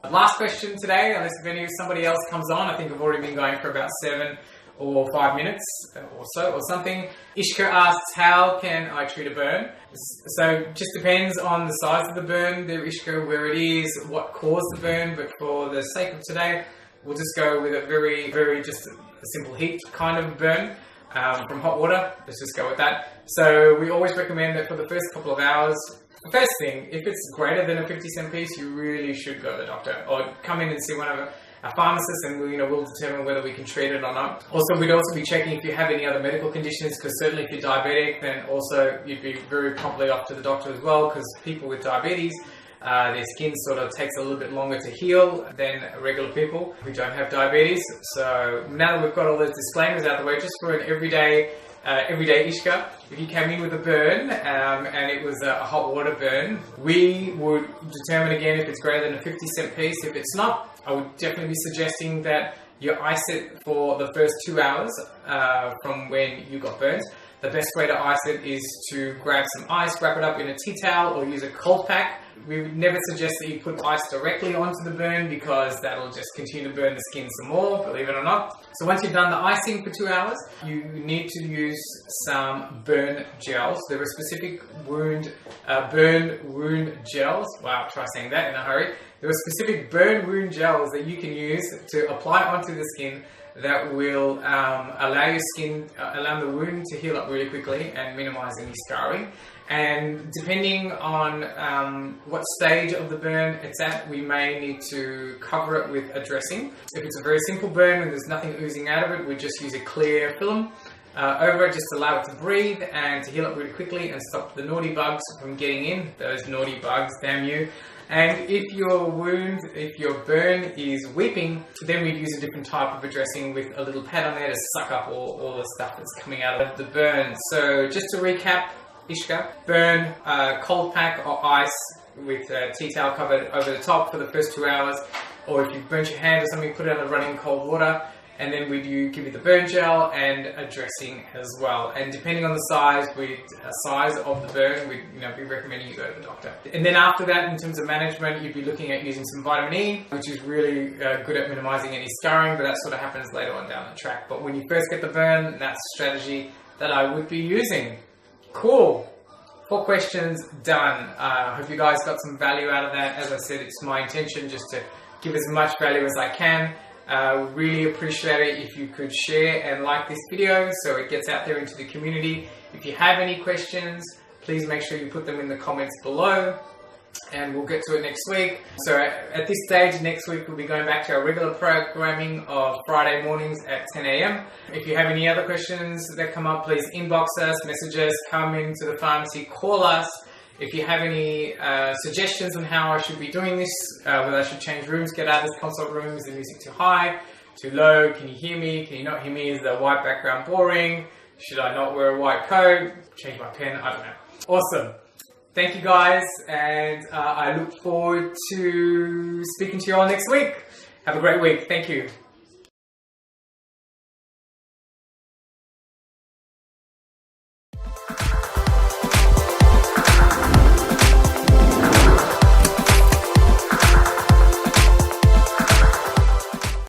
Last question today, unless if somebody else comes on. I think I've already been going for about 7 or 5 minutes or so, or something. Ishca asks, how can I treat a burn? So just depends on the size of the burn, the Ishca, where it is, what caused the burn, but for the sake of today, we'll just go with a very just a simple heat kind of burn from hot water. Let's just go with that. So we always recommend that for the first couple of hours, the first thing, if it's greater than a 50-cent piece, you really should go to the doctor or come in and see one of our pharmacists, and we'll determine whether we can treat it or not. Also, we'd also be checking if you have any other medical conditions, because certainly if you're diabetic, then also you'd be very promptly off to the doctor as well, because people with diabetes, their skin sort of takes a little bit longer to heal than regular people who don't have diabetes. So now that we've got all those disclaimers out of the way, just for an everyday Ishca, if you came in with a burn and it was a hot water burn, we would determine again if it's greater than a 50-cent piece. If it's not, I would definitely be suggesting that you ice it for the first 2 hours from when you got burnt. The best way to ice it is to grab some ice, wrap it up in a tea towel, or use a cold pack. We would never suggest that you put ice directly onto the burn, because that'll just continue to burn the skin some more, believe it or not. So once you've done the icing for 2 hours, you need to use some burn gels. There are specific burn wound gels. Wow, try saying that in a hurry. There are specific burn wound gels that you can use to apply onto the skin that will allow the wound to heal up really quickly and minimize any scarring. And depending on what stage of the burn it's at, we may need to cover it with a dressing. If it's a very simple burn and there's nothing oozing out of it, we just use a clear film over it, just to allow it to breathe and to heal up really quickly and stop the naughty bugs from getting in. Those naughty bugs, damn you. And if your burn is weeping, then we'd use a different type of a dressing with a little pad on there to suck up all the stuff that's coming out of the burn. So just to recap, Ishca, burn, cold pack or ice with a tea towel covered over the top for the first 2 hours. Or if you've burnt your hand or something, put it under running cold water. And then we'd give you the burn gel and a dressing as well. And depending on the size of the burn, we'd be recommending you go to the doctor. And then after that, in terms of management, you'd be looking at using some vitamin E, which is really good at minimizing any scarring, but that sort of happens later on down the track. But when you first get the burn, that's a strategy that I would be using. Cool. 4 questions done. I hope you guys got some value out of that. As I said, it's my intention just to give as much value as I can. Really appreciate it if you could share and like this video so it gets out there into the community. If you have any questions, please make sure you put them in the comments below, and we'll get to it next week. So at this stage, next week we'll be going back to our regular programming of Friday mornings at 10 AM. If you have any other questions that come up, please inbox us, message us, come into the pharmacy, call us. If you have any suggestions on how I should be doing this, whether I should change rooms, get out of this consult room, is the music too high, too low, can you hear me, can you not hear me, is the white background boring, should I not wear a white coat, change my pen, I don't know. Awesome. Thank you guys, and I look forward to speaking to you all next week. Have a great week. Thank you.